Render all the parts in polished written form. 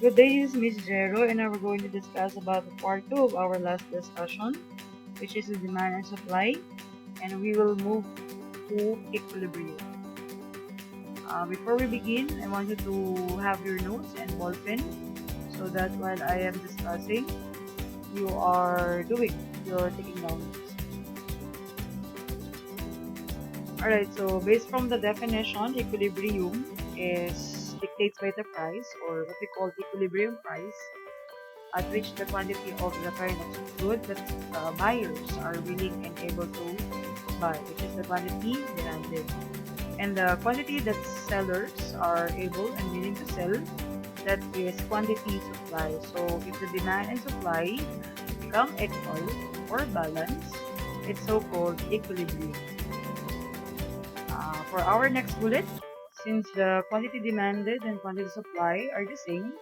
Good day, this is Miss Jero, and now we're going to discuss about the part 2 of our last discussion, which is the demand and supply, and we will move to equilibrium. Before we begin, I want you to have your notes and ballpen so that while I am discussing, you're taking down notes. Alright, so based from the definition, equilibrium is dictates by the price, or what we call equilibrium price, at which the quantity of the kind of good that buyers are willing and able to buy, which is the quantity demanded, and the quantity that sellers are able and willing to sell, that is quantity supply. So if the demand and supply become equal or balanced, it's so-called equilibrium. For our next bullet, since the quantity demanded and quantity supply are the same,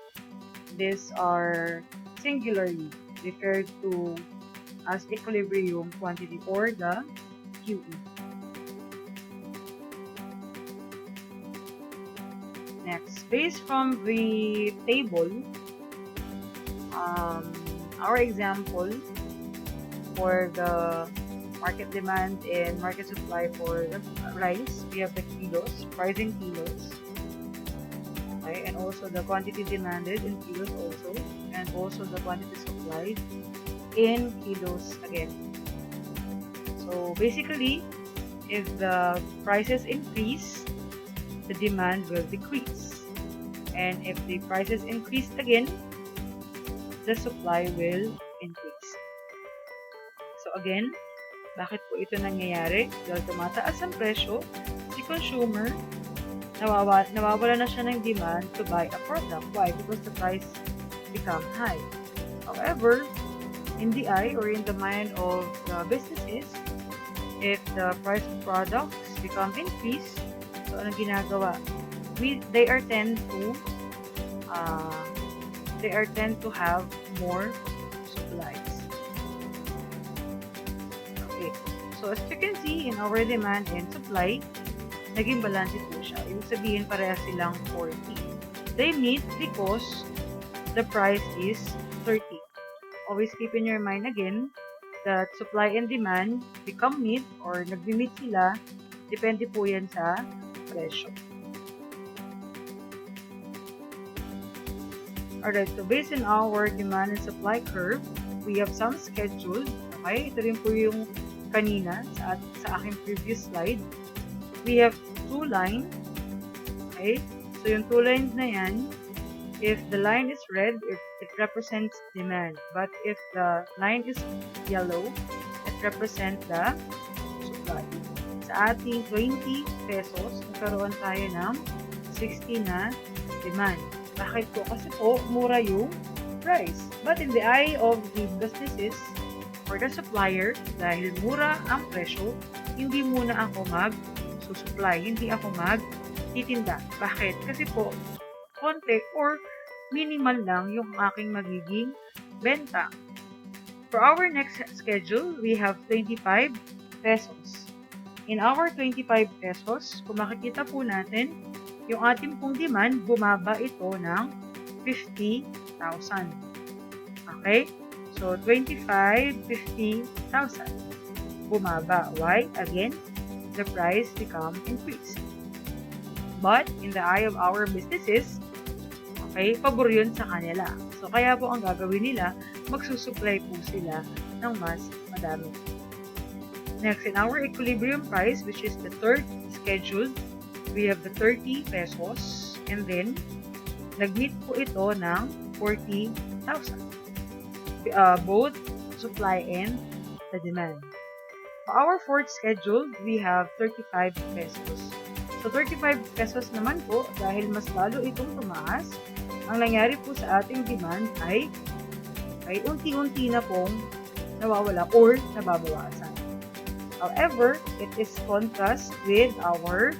these are singularly referred to as equilibrium quantity, or the QE. Next, based from the table, our example for the market demand and market supply for the rice, we have the kilos, price in kilos, okay, and also the quantity demanded in kilos also, and also the quantity supplied in kilos again. So basically, if the prices increase, the demand will decrease, and if the prices increase again, the supply will increase. So again, bakit po ito nangyayari? Dahil tumataas ang presyo, si consumer, nawawala na siya ng demand to buy a product. Why? Because the price become high. However, in the eye or in the mind of the businesses, if the price of products become increased, so anong ginagawa? They are tend to have more supplies. Okay. So as you can see, in our demand and supply, naging balance po siya. Ibig sabihin, parehas silang 40. They meet because the price is 30. Always keep in your mind again that supply and demand become meet or nagbi-meet sila, depende po yan sa presyo. Alright, so based on our demand and supply curve, we have some scheduled. Okay, ito rin po yung kanina sa aking previous slide. We have two lines. Okay, so yung two lines na yan, if the line is red, it represents demand. But if the line is yellow, it represents the supply. Sa ating 20 pesos, nagkaroon tayo ng 60 na demand. Bakit po? Kasi po, mura yung price. But in the eye of the businesses or the supplier, dahil mura ang presyo, hindi muna ako mag-supply, hindi ako mag-titinda. Bakit? Kasi po, konti or minimal lang yung aking magiging benta. For our next schedule, we have 25 pesos. In our 25 pesos, kung makikita po natin, yung ating pong demand, bumaba ito ng 50,000. Okay? So, 25, 50,000. Bumaba. Why? Again, the price become increased. But, in the eye of our businesses, okay, pabor yun sa kanila. So, kaya po ang gagawin nila, magsusupply po sila ng mas madami. Next, in our equilibrium price, which is the third scheduled, we have the 30 pesos, and then, nag-meet po ito ng 40,000. Both supply and the demand. For our fourth schedule, we have 35 pesos. So, 35 pesos naman po, dahil mas lalo itong tumaas, ang nangyari po sa ating demand ay unti-unti na pong nawawala or nababawasan. However, it is contrast with our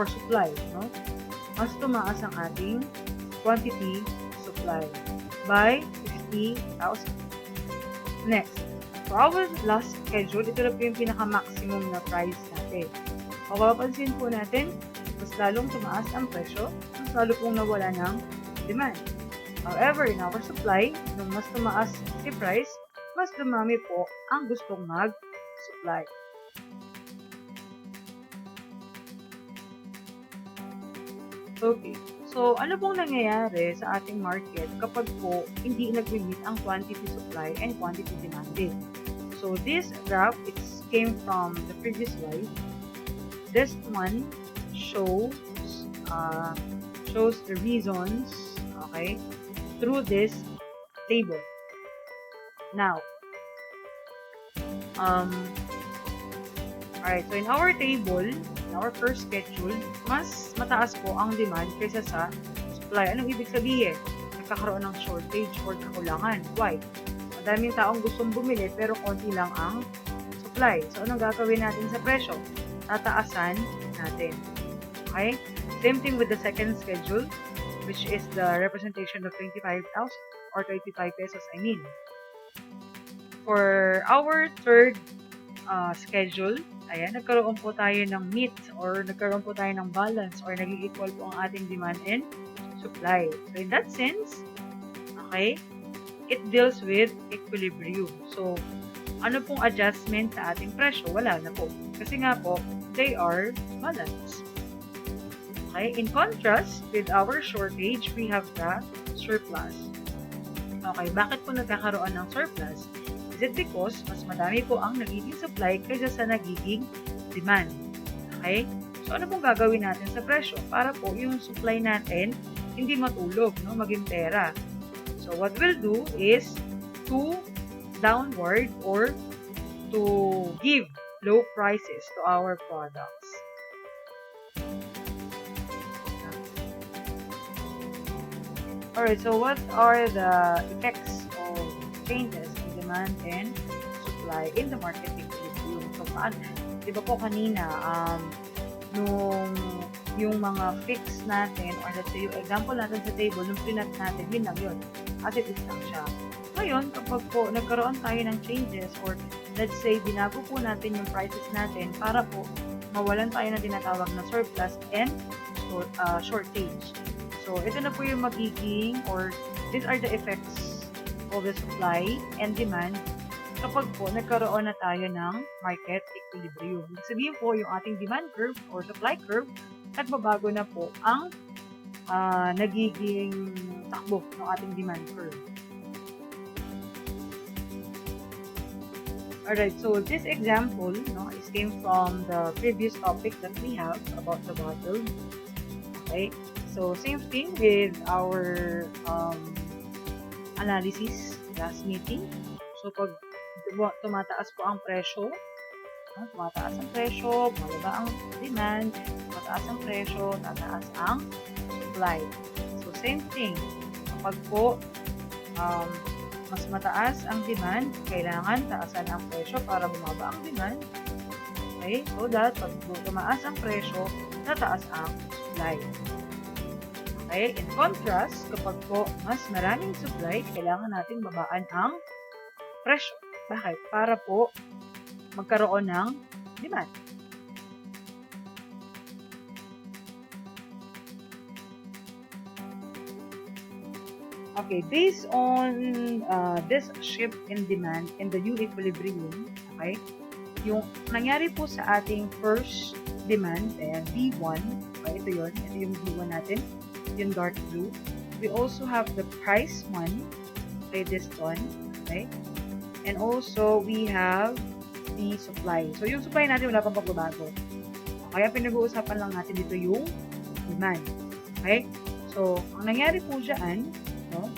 supply, no? Mas tumaas ang ating quantity supply by 50,000. Next, for our last schedule, ito na po yung pinaka-maximum na price natin. Mapapansin po natin, mas lalong tumaas ang presyo, mas lalo pong nawala ng demand. However, in our supply, nung mas tumaas si price, mas dumami po ang gustong mag-supply. Okay. So, ano pong nangyayari sa ating market kapag po hindi nag-meet ang quantity supply and quantity demanded? So, this graph, it came from the previous slide. This one shows the reasons, okay, through this table. Now, alright, so in our table, in our first schedule, mas mataas po ang demand kaysa sa supply. Anong ibig sabihin? Nagkakaroon ng shortage or kakulangan. Why? Madaming taong gustong bumili pero konti lang ang supply. So, anong gagawin natin sa presyo? Tataasan natin. Okay? Same thing with the second schedule, which is the representation of 25,000 or 25 pesos, I mean. For our third schedule, ayan, nagkaroon po tayo ng meet or nagkaroon po tayo ng balance or naging equal po ang ating demand and supply. So, in that sense, okay, it deals with equilibrium. So, ano pong adjustment sa ating presyo? Wala na po. Kasi nga po, they are balanced. Okay, in contrast with our shortage, we have the surplus. Okay, bakit po nagkakaroon ng surplus? Is it because mas madami po ang nagiging supply kaysa sa nagiging demand? Okay? So, ano pong gagawin natin sa presyo? Para po yung supply natin hindi matulog, no? Maging pera. So, what we'll do is to downward or to give low prices to our products. Alright, so what are the effects of changes in demand and supply in the market equilibrium? So, di ba po kanina, yung mga fix natin, or let's say, yung example natin sa table, nung prinat natin, yun lang yun. As it is lang siya. Ngayon, kapag po nagkaroon tayo ng changes, or let's say, binago po natin yung prices natin para po mawalan tayo na tinatawag na surplus and shortage. So, ito na po yung magiging, or these are the effects of the supply and demand kapag po nagkaroon na tayo ng market equilibrium. Ibig sabihin po, yung ating demand curve or supply curve, nagbabago na po ang nagiging takbo ng ating demand curve. Alright, so this example, no, is came from the previous topic that we have about the bottle. Okay? So, same thing with our analysis last meeting. So, pag tumataas po ang presyo, tumataas ang presyo, bumaba ang demand, tumataas ang presyo, tataas ang supply. So, same thing. Kapag po mas mataas ang demand, kailangan taasan ang presyo para bumaba ang demand. Okay? So that pag tumaas ang presyo, tataas ang supply. Okay? In contrast, kapag po mas maraming supply, kailangan natin babaan ang presyo. Bakit? Para po magkaroon ng demand. Okay, based on this shift in demand in the new equilibrium, okay, yung nangyari po sa ating first demand, ayan, D1, okay, ito yung D1 natin, yung dark blue. We also have the price one, okay, this one, okay, and also we have the supply. So, yung supply natin wala pang pagbabago. Kaya pinag-uusapan lang natin dito yung demand. Okay? So, ang nangyari po dyan, no?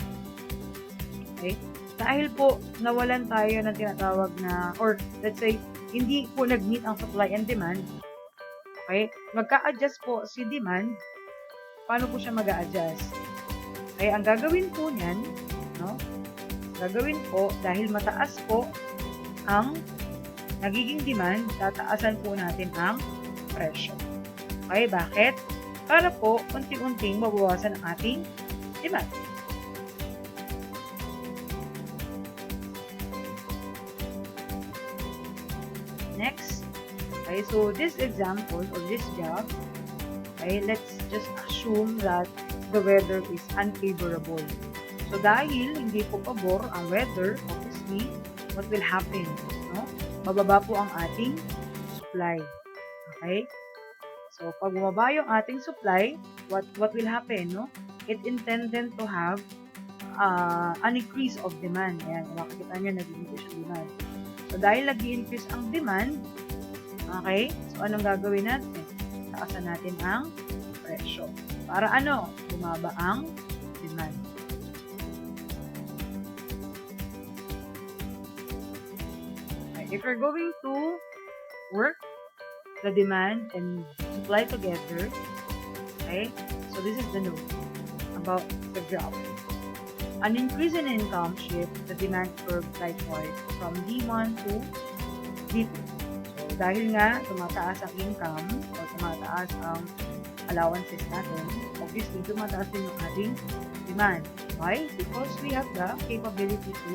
Okay? Dahil po nawalan tayo ng tinatawag na, or let's say, hindi po nag-meet ang supply and demand, okay? Magka-adjust po si demand. Paano po siya mag-a-adjust? Okay, ang gagawin po niyan, no? Gagawin po, dahil mataas po ang nagiging demand, tataasan po natin ang presyo. Okay, bakit? Para po, unti-unting mabawasan ang ating demand. Next, okay, so this example or this graph, okay, let's just assume that the weather is unfavorable. So dahil hindi po pabor ang weather, obviously, what will happen? No? Bababa po ang ating supply. Okay? So pag bumaba yung ating supply, what will happen? No? It intended to have an increase of demand. Ayan, makikita nyo, nag-increase yung demand. So dahil nag-increase ang demand, okay, so anong gagawin natin? Taasan natin ang presyo. Para ano? Bumaba ang demand. Okay, if we're going to work the demand and supply together, okay, so this is the note about the graph. An increase in income shifts the demand curve likewise from D1 to D2. So, dahil nga tumataas ang income o tumataas ang allowances natin, obviously tumataas din yung ating demand. Why? Because we have the capability to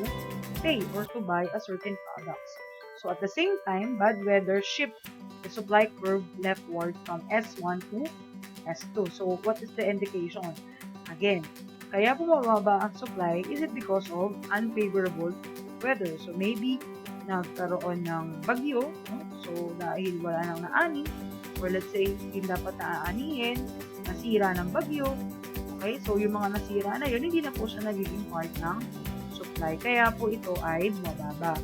pay or to buy a certain products. So, at the same time, bad weather shifts the supply curve leftward from S1 to S2. So, what is the indication? Again, kaya bumababa ang supply, is it because of unfavorable weather? So, maybe nagkaroon ng bagyo, no? So, dahil wala nang naani, or let's say, hindi dapat naaanihin, nasira ng bagyo, okay? So, yung mga nasira na yun, hindi na po siya nagiging part ng supply. Kaya po ito ay bumababa.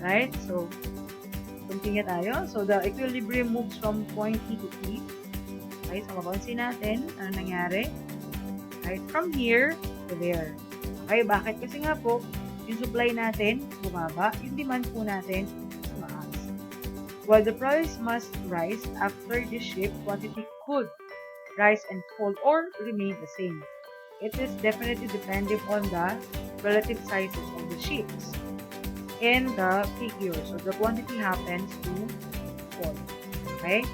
Right? So, continue tayo. So, the equilibrium moves from point E to P. Okay? So, mapansin natin, ano nangyari? Right? From here to there. Okay, bakit? Kasi nga po, yung supply natin, bumaba. Yung demand po natin, tumaas. While the price must rise after the shift, quantity could rise and fall or remain the same. It is definitely dependent on the relative sizes of the ships and the figure. So, the quantity happens to fall. Okay?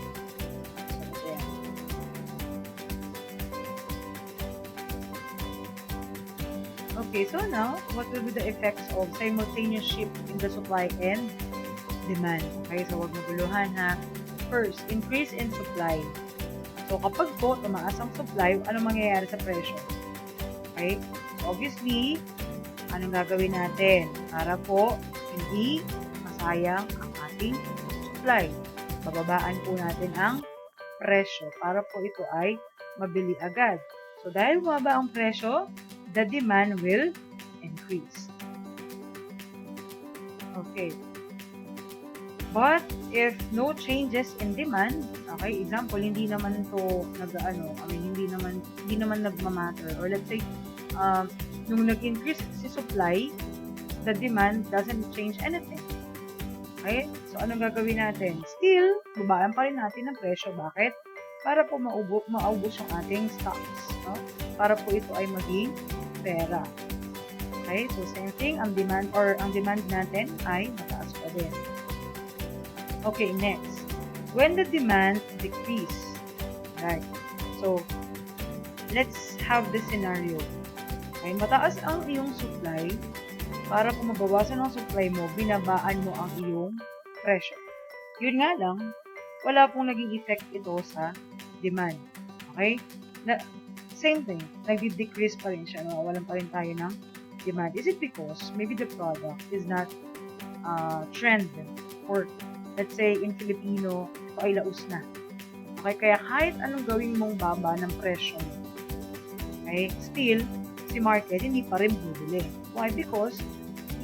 Okay, so now, what will be the effects of simultaneous shift in the supply and demand? Okay, so wag maguluhan ha. First, increase in supply. So kapag po tumaas ang supply, anong mangyayari sa presyo? Okay, so obviously, anong gagawin natin? Para po hindi masayang ang ating supply. Bababaan po natin ang presyo para po ito ay mabili agad. So dahil bumaba ang presyo, the demand will increase. Okay. But if no changes in demand, okay, example, hindi naman to hindi naman nagmamatter, or let's say nung nag-increase si supply, the demand doesn't change anything. Okay? So anong gagawin natin? Still, babaan pa rin natin ang presyo. Bakit? Para po maubos yung ating stocks, no? Para po ito ay maging pera. Okay? So, same thing, ang demand natin ay mataas pa din. Okay, next. When the demand decrease, right? So, let's have this scenario. Okay, mataas ang iyong supply. Para kung mabawasan ang supply mo, binabaan mo ang iyong presyo. Yun nga lang, wala pong naging effect ito sa demand. Okay? Same thing, nag-decrease pa rin siya, nawawalan pa rin tayo ng demand. Is it because maybe the product is not trend, or let's say in Filipino, ito ay laos na. Okay, kaya kahit anong gawin mong baba ng presyo mo, okay, still, si market hindi pa rin bubili. Why? Because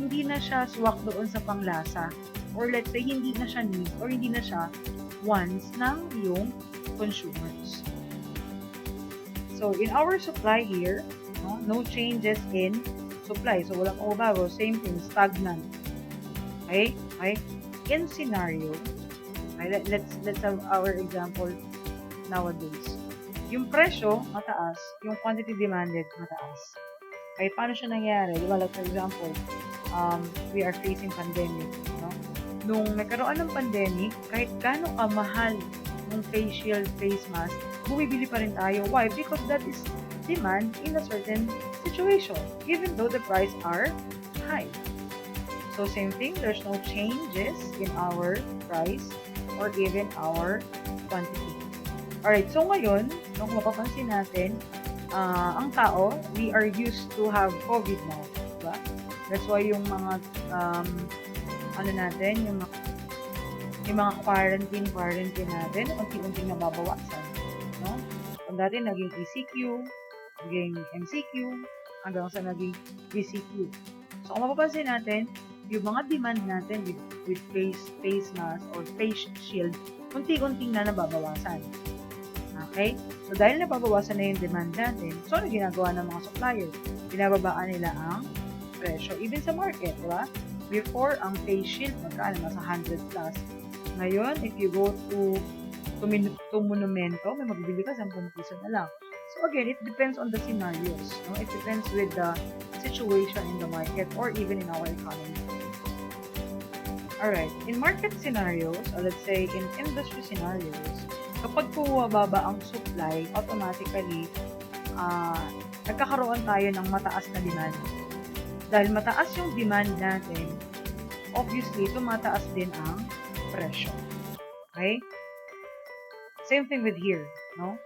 hindi na siya swak doon sa panglasa, or let's say hindi na siya need, or hindi na siya wants ng iyong consumers. So, in our supply here, no changes in supply. So, walang mababago. Same thing, stagnant. Okay? Okay? In scenario, okay, let's have our example nowadays. Yung presyo, mataas. Yung quantity demanded, mataas. Okay? Paano siya nangyari? Diba, like for example, we are facing pandemic. No? Nung nagkaroon ng pandemic, kahit gaano kamahal ng facial face mask, bumibili pa rin tayo. Why? Because that is demand in a certain situation, even though the price are high. So, same thing, there's no changes in our price or even our quantity. Alright, so ngayon, kung mapapansin natin, ang tao, we are used to have COVID now, diba? That's why yung mga yung mga quarantine natin, unti-unting nababawasan, no? Kung dati naging ECQ, naging MCQ, hanggang sa naging VCQ. So kung mapapansin natin, yung mga demand natin with face mask or face shield, unti-unting na nababawasan. Okay? So dahil nababawasan na yung demand natin, so ano ginagawa ng mga supplier? Binababaan nila ang presyo. Even sa market, diba? Before, ang face shield, magkano? Nasa 100 plus. Ngayon, if you go to Monumento, may magbibili ka 10 piso na lang. So again, it depends on the scenarios. No? It depends with the situation in the market or even in our economy. Alright, in market scenarios, or let's say in industry scenarios, kapag bumababa ang supply, automatically, nagkakaroon tayo ng mataas na demand. Dahil mataas yung demand natin, obviously, tumataas din ang presyo. Okay? Same thing with here, no?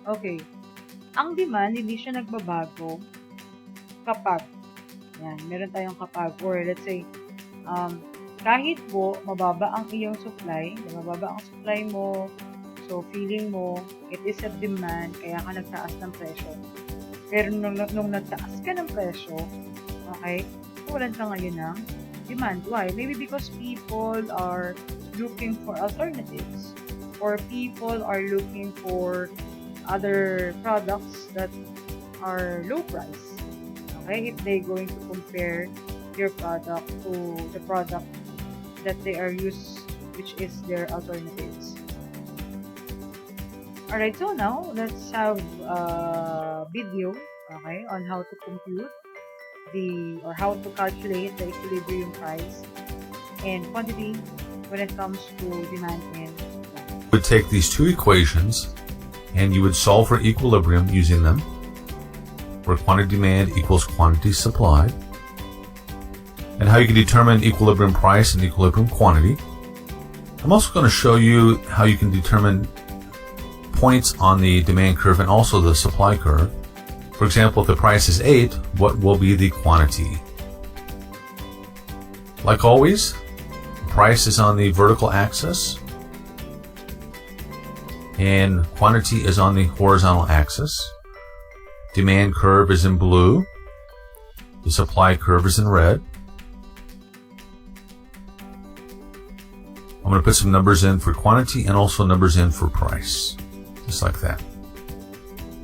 Okay. Ang demand, hindi siya nagbabago kapag, yan, meron tayong kapag, or let's say, kahit po mababa ang iyong supply, mababa ang supply mo, so feeling mo, it is a demand, kaya ka nagtaas ng presyo. Pero nung nagtaas ka ng presyo, okay, walan ka ngayon ng demand. Why? Maybe because people are looking for alternatives, or people are looking for other products that are low price. Okay, if they're going to compare your product to the product that they are used, which is their alternatives. Alright, so now let's have a video, okay, on how to compute or how to calculate the equilibrium price and quantity when it comes to demand and supply. You would take these two equations and you would solve for equilibrium using them, where quantity demand equals quantity supplied, and how you can determine equilibrium price and equilibrium quantity. I'm also going to show you how you can determine points on the demand curve and also the supply curve. For example, if the price is 8, what will be the quantity? Like always, the price is on the vertical axis and quantity is on the horizontal axis. Demand curve is in blue. The supply curve is in red. I'm going to put some numbers in for quantity and also numbers in for price. Just like that.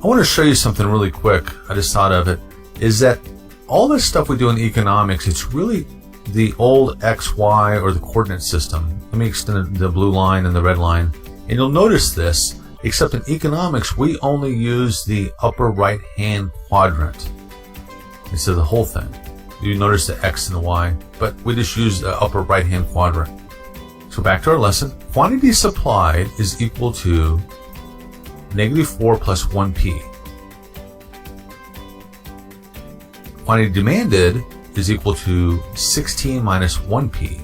I want to show you something really quick. I just thought of it. Is that all this stuff we do in economics, it's really the old X, Y, or the coordinate system. Let me extend the blue line and the red line. And you'll notice this, except in economics, we only use the upper right-hand quadrant instead of the whole thing. You notice the X and the Y, but we just use the upper right-hand quadrant. So back to our lesson. Quantity supplied is equal to -4 plus 1p. Quantity demanded is equal to 16 minus 1p.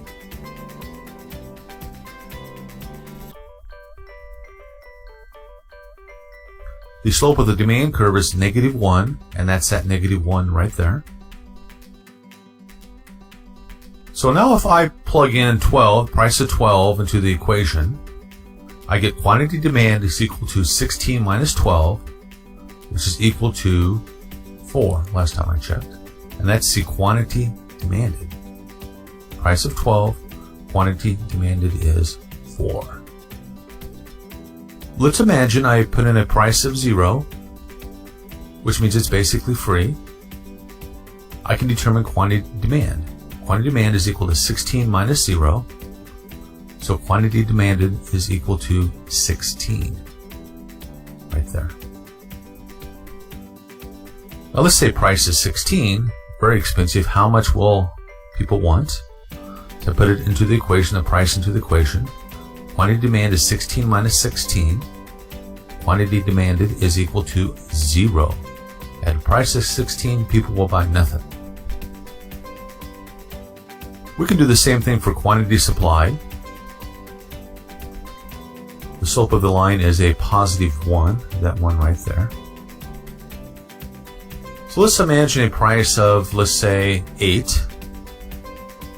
The slope of the demand curve is -1, and that's that -1 right there. So now if I plug in 12, price of 12 into the equation, I get quantity demand is equal to 16 minus 12, which is equal to 4 last time I checked. And that's the quantity demanded. Price of 12, quantity demanded is 4. Let's imagine I put in a price of 0, which means it's basically free. I can determine quantity demand. Quantity demand is equal to 16 minus 0. So quantity demanded is equal to 16. Right there. Now let's say price is 16. Very expensive. How much will people want? So I put it into the equation, the price into the equation. Quantity demand is 16 minus 16. Quantity demanded is equal to 0. At a price of 16, people will buy nothing. We can do the same thing for quantity supplied. The slope of the line is a positive 1, that one right there. So let's imagine a price of, let's say, 8.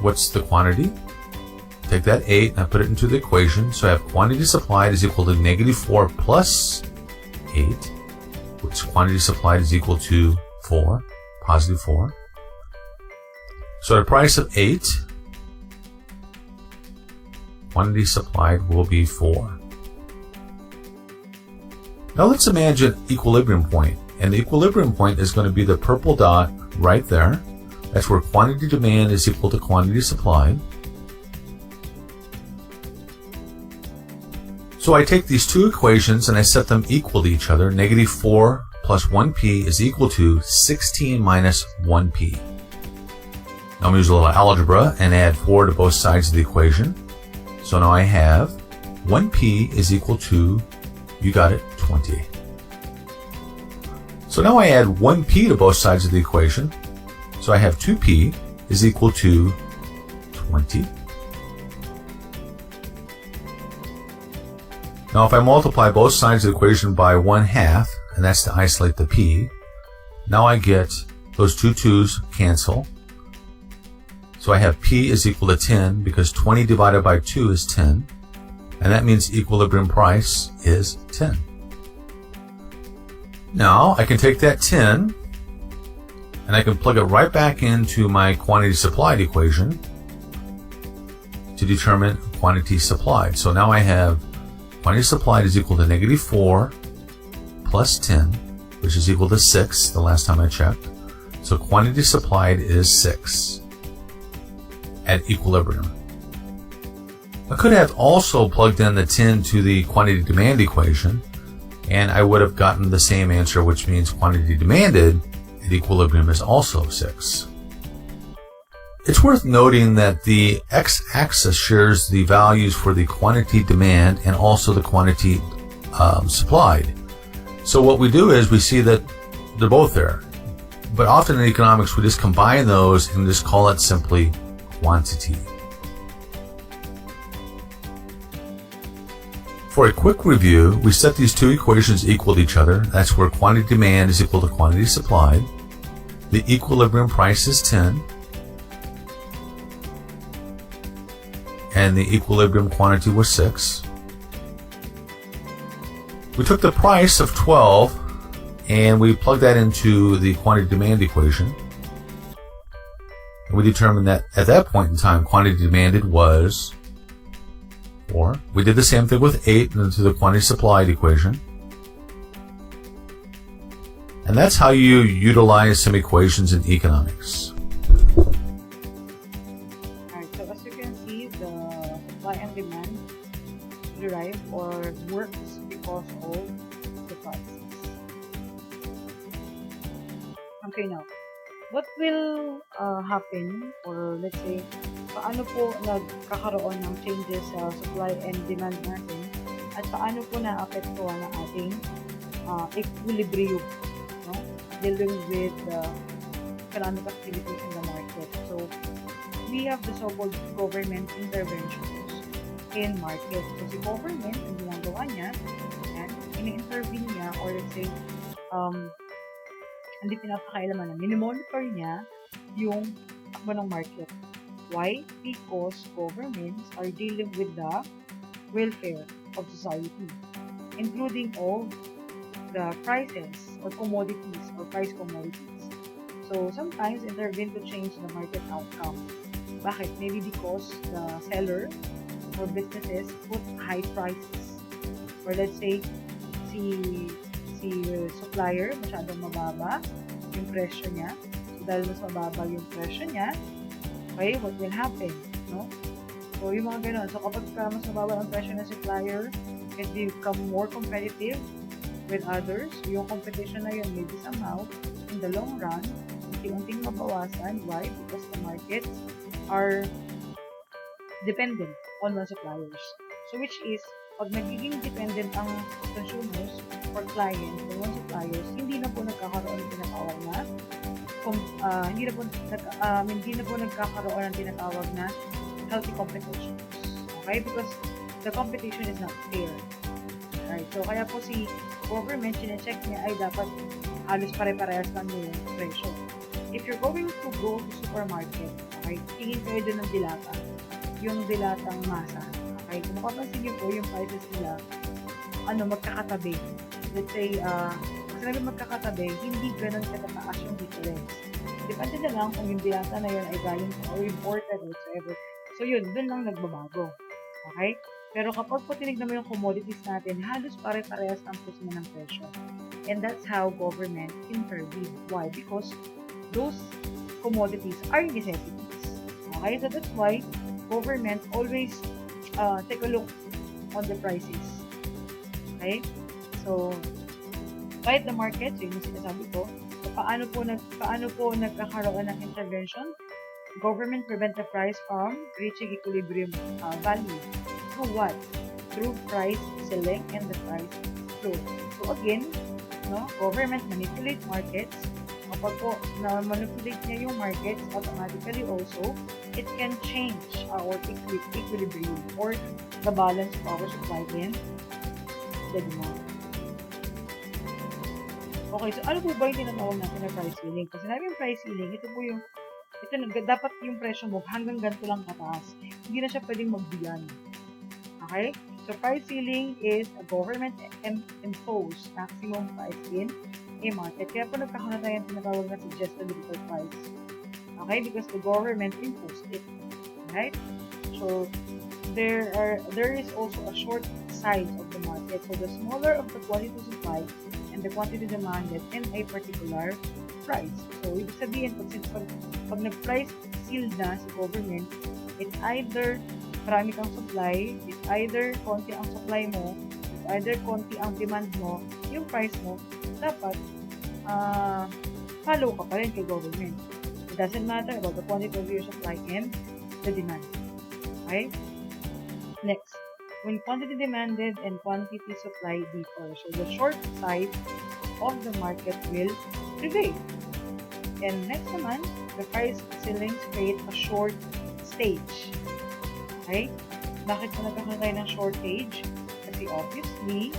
What's the quantity? Take that 8 and I put it into the equation. So I have quantity supplied is equal to negative 4 plus 8, which quantity supplied is equal to 4, positive 4. So at a price of 8, quantity supplied will be 4. Now let's imagine equilibrium point. And the equilibrium point is going to be the purple dot right there. That's where quantity demand is equal to quantity supplied. So I take these two equations and I set them equal to each other. Negative 4 plus 1p is equal to 16 minus 1p. Now I'm going to use a little algebra and add 4 to both sides of the equation. So now I have 1p is equal to, you got it, 20. So now I add 1p to both sides of the equation. So I have 2p is equal to 20. Now if I multiply both sides of the equation by 1/2, and that's to isolate the p, now I get those two 2's cancel. So I have p is equal to 10 because 20 divided by 2 is 10. And that means equilibrium price is 10. Now I can take that 10 and I can plug it right back into my quantity supplied equation to determine quantity supplied. So now I have quantity supplied is equal to negative 4 plus 10, which is equal to 6 the last time I checked. So quantity supplied is 6 at equilibrium. I could have also plugged in the 10 to the quantity demand equation, and I would have gotten the same answer, which means quantity demanded at equilibrium is also 6. It's worth noting that the x-axis shares the values for the quantity demand and also the quantity supplied. So what we do is we see that they're both there. But often in economics, we just combine those and just call it simply quantity. For a quick review, we set these two equations equal to each other. That's where quantity demand is equal to quantity supplied. The equilibrium price is 10. And the equilibrium quantity was 6. We took the price of 12 and we plugged that into the quantity demand equation. And we determined that at that point in time, quantity demanded was 4. We did the same thing with 8 into the quantity supplied equation. And that's how you utilize some equations in economics. Alright, so as you can see, the supply and demand derive or works because of the prices. Okay, now, what will happen, or let's say, paano po nagkakaroon ng changes sa supply and demand natin, at paano po naapektuhan ang ating equilibrium, no? Dealing with economic activities in the market. So, we have the so-called government interventions in market. So, si government, ang ginagawa niya, ini-intervene niya, or let's say, hindi pinapakailaman na, mini-monitor niya yung takbo ng market. Why? Because governments are dealing with the welfare of society, including all the prices or commodities or price commodities. So sometimes intervene to change the market outcome. Bakit? Maybe because the seller or businesses put high prices. Or let's say, si supplier masyadong mababa yung presyo niya. So dahil mas mababa yung presyo niya, okay, what will happen? No? So yung mga ganun. So kapag mas mababa ang presyo ng supplier, it become more competitive with others. Yung competition na yun, maybe somehow, in the long run, unti-unting mabawasan. Why? Because the markets are dependent on the suppliers. So which is, pag nagiging dependent ang consumers or clients or suppliers, hindi na po nagkakaroon ng tinatawag na hindi na po nagkakaroon ng tinatawag na healthy competition. Okay? Because the competition is not fair. Right? So, kaya po si government, sinecheck niya ay dapat halos pare-parehas lang yung presyo. If you're going to go to supermarket, okay, tingin kayo dun ng dilata. Yung dilatang masa. Okay? Kung mapapansin niyo po, yung prices nila, magkakatabi. Let's say, pag sinabi magkakatabi, hindi ganun katataas yung difference. Depende na lang kung yung dilata na yun ay galing sa or imported or whatsoever. So yun, dun lang nagbabago. Okay? Pero kapag po tinignan mo yung commodities natin, halos pare-parehas ang po sila ng presyo. And that's how government intervene. Why? Because those commodities are necessities. Okay? So that's why government always take a look on the prices. Okay? So, kahit the market, yun yung sinasabi ko, so paano po nagkakaroon ng intervention? Government prevent the price from reaching equilibrium value. Through what? Through price ceiling and the price floor. So again, government manipulate markets. Kapag po na-manipulate niya yung markets, automatically also, it can change our equilibrium or the balance of our supply and the demand. Okay, so ano po ba yung tinatawag natin na price ceiling? Kasi sinabi yung price ceiling, ito dapat yung presyo mo hanggang ganito lang kataas. Hindi na siya pwedeng magbiyan. Okay? So, price ceiling is a government-imposed maximum price in a market. Kaya po nagkakaroon tayo yung tinatawag na suggested retail price. Okay? Because the government imposed it. Right? So, there is also a short size of the market. So, the smaller of the quantity supply and the quantity demanded in a particular price. So, ibig sabihin, pag nag-price seal na si government, it's either marami kang supply, it's either konti ang supply mo, it's either konti ang demand mo, yung price mo, dapat follow ka pa rin kay government. It doesn't matter about the quantity of your supply and the demand. Okay? Next, when quantity demanded and quantity supply differ, so the short side of the market will prevail. And next naman, the price ceilings create a short stage. Okay? Bakit po nagkakaroon tayo ng shortage? Kasi obviously,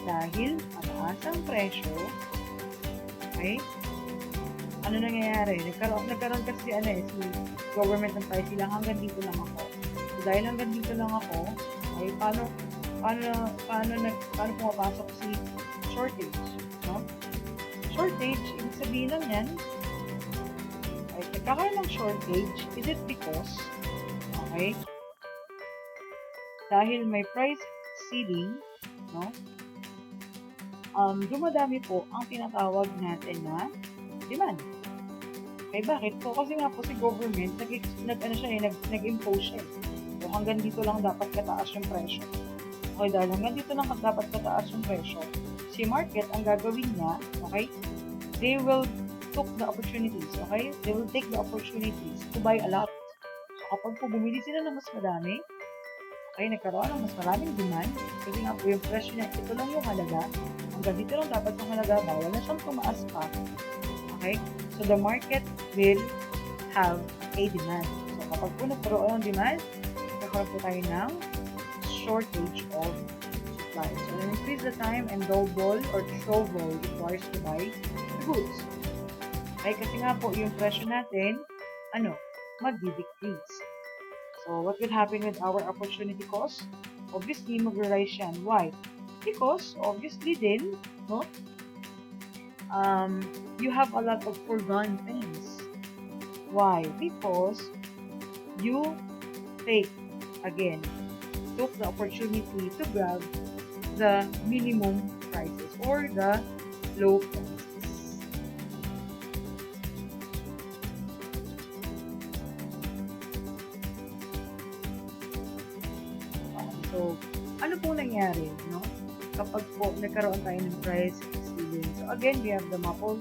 dahil mataas ang presyo, okay? Ano nangyayari? Nagkaroon kasi si government ng price lang hanggang dito lang ako. So, dahil hanggang dito lang ako, ay paano pumapasok si shortage? No? Shortage, ibig sabihin lang yan, ay nagkakaroon ng shortage, is it because, okay, dahil may price ceiling, dumadami po ang tinatawag natin na demand. Okay, bakit? So, kasi nga po si government, nag-impose siya. So, hanggang dito lang dapat kataas yung presyo. Okay, dahil hanggang dito lang dapat kataas yung presyo, si market, ang gagawin niya, okay, they will took the opportunities, okay? They will take the opportunities to buy a lot. So, kapag po bumili sila ng mas madami, okay, nagkaroon ng mas maraming demand, kasi nga po yung presyo niya, ito lang yung halaga, hanggang dito lang dapat yung halaga, bawal na siyang tumaas pa. Okay? So, the market will have a demand. So, kapag po nagkaroon ng demand, nagkaroon po tayo ng shortage of supply. So, increase the time and double or trouble requires to buy the goods. Okay? Kasi nga po, yung presyo natin, mag-decrease. So, what will happen with our opportunity cost? Obviously, mag-rise yan. Why? Because, obviously din, you have a lot of foregone things. Why? Because you took the opportunity to grab the minimum prices or the low prices. So, ano po nangyari, kapag po nagkaroon tayo ng price ceiling? So, again, we have the maple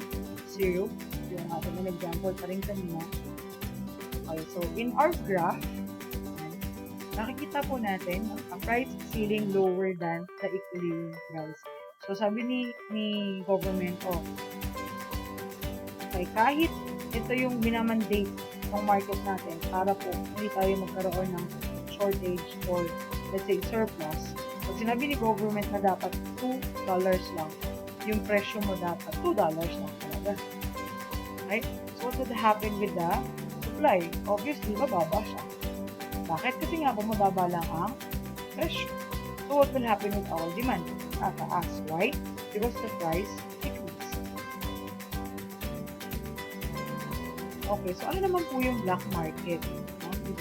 syrup. Yung ating example pa rin kanina. Okay, so, in our graph, nakikita po natin a price ceiling lower than the equilibrium price. So, sabi ni government, okay, kahit ito yung minamandate ng market natin para po hindi tayo magkaroon ng shortage or let's say surplus, Pag sinabi ni government na dapat $2 lang, yung presyo mo dapat $2 lang talaga. Right? So, what would happen with the supply? Obviously, bababa siya. Bakit? Kasi nga po, mababa lang ang presyo. So, what will happen with our demand? Tataas. Why? Because the price decrease. Okay, so ano naman po yung black market?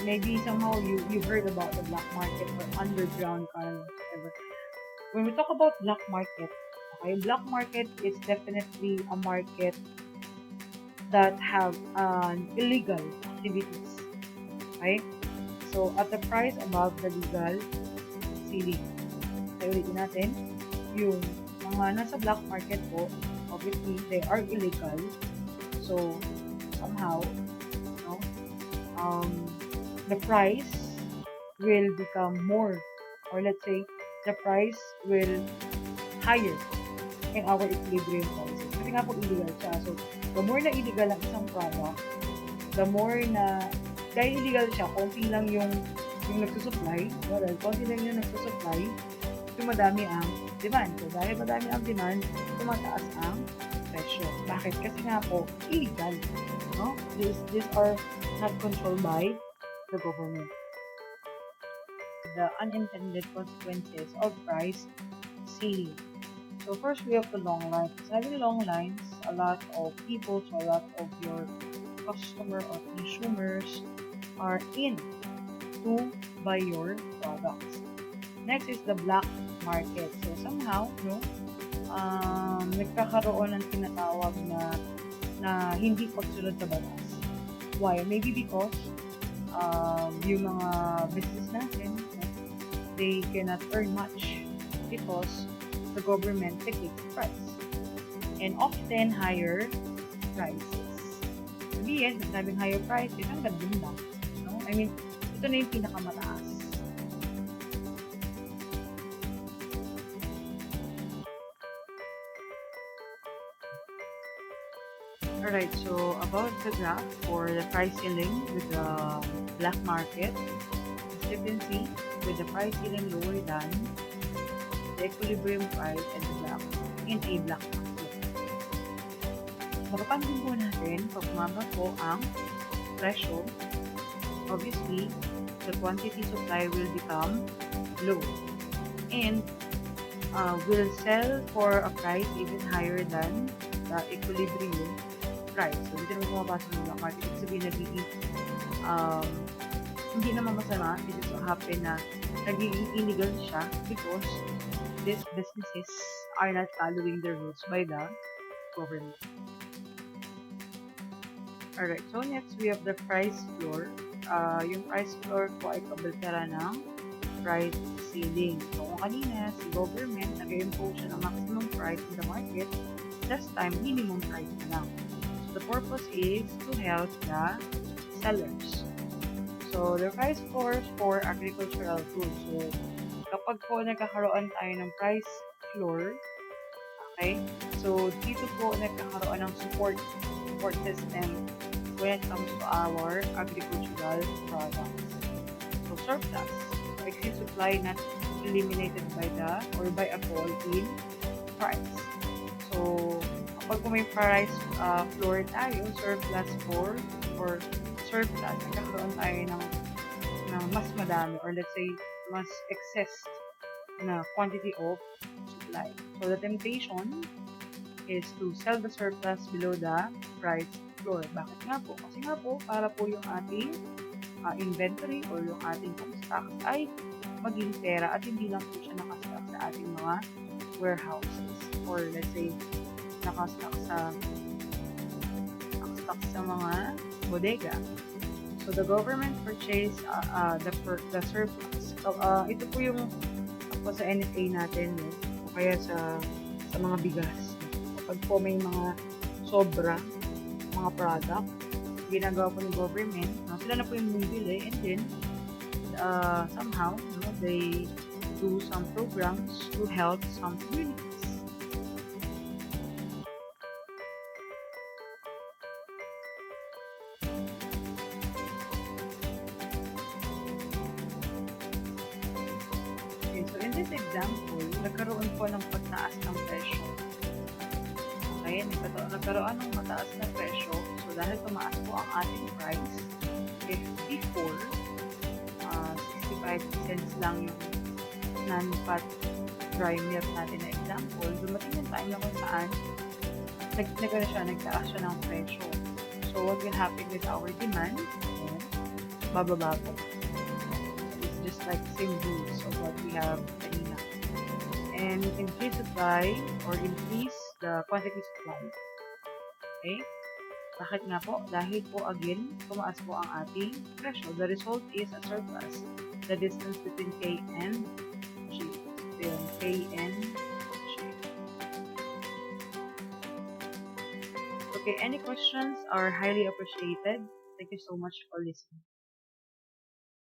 Maybe somehow you heard about the black market or underground kind of whatever. When we talk about black market, okay, black market is definitely a market that have illegal activities. Okay? So, at the price above the legal ceiling. Kaya ulitin natin, yung mga nasa black market po, obviously, they are illegal. So, somehow, the price will become more, or let's say, the price will higher in our equilibrium prices. Kasi nga po illegal siya. So, the more na illegal ang isang product, the more na, dahil illegal siya, konti lang yung nagsusupply, dahil konti lang yung nagsusupply, madami ang demand. So, dahil madami ang demand, tumataas ang presyo. Bakit? Kasi nga po, illegal. No? These are not controlled by the government. The unintended consequences of price ceiling. So first we have the long lines. Having long lines, a lot of people, so a lot of your customer or consumers are in to buy your products. Next is the black market. So somehow, nagkakaroon ng tinatawag na hindi pagsunod sa batas. Why? Maybe because yung mga business natin, they cannot earn much because the government dictates the price. And often higher prices. Sabihin, sabing higher prices, ang gandun lang. No? I mean, ito na yung pinakamataas. Alright, so about the graph for the price ceiling with the black market, as you can see, with the price ceiling lower than the equilibrium price and the black in a black market. Mapapansin po natin, pag bumaba po ang presyo, obviously, the quantity supply will become low and will sell for a price even higher than the equilibrium price. So, dito naman pumapasok ng black market. Ibig sabihin, hindi naman masama. It just so happen na nagiging illegal siya because these businesses are not following the rules by the government. Alright, so next we have the price floor. Yung price floor po ay kabaltara ng price ceiling. So, kung kanina, si government, nag-impose siya ng maximum price in the market, this time, minimum price na lang. The purpose is to help the sellers. So, the price floors for agricultural goods. So, kapag po nagkakaroon tayo ng price floor, okay, so dito po nagkakaroon ng support system when it comes to our agricultural products. So, surplus. So, excess supply not eliminated by by a fall in price. So, pag may price floor tayo, surplus or surplus, nagkakaroon tayo ng mas madami or let's say, mas excess na quantity of supply. So, the temptation is to sell the surplus below the price floor. Bakit nga po? Kasi nga po, para po yung ating inventory or yung ating stocks ay maging pera at hindi lang po siya nakastock sa ating mga warehouses or let's say, nakastock sa mga bodega. So, the government purchased the surplus. So, ito po yung ako sa NFA natin, o kaya sa mga bigas. Kapag po may mga sobra, mga product, ginagawa po ng government, sila na po yung bumibili, and then, somehow, they do some programs to help some communities. this example, nagkaroon po ng pagtaas ng presyo. Okay, nagkaroon ng mataas na presyo. So, dahil tumaas po ang ating price, if before, 65 cents lang yung non-fat dry milk natin na example, dumating yung time na kung saan nagtaas siya ng presyo. So, what will happen with our demand? Ayan, bababa po. It's just like the same rules of what we have kanina. And increase supply or increase the quantity supply. Okay? Bakit nga po? Dahil po again, tumaas po ang ating presyo. The result is a surplus. The distance between K and G. So, yun, K and G. Okay, any questions are highly appreciated. Thank you so much for listening.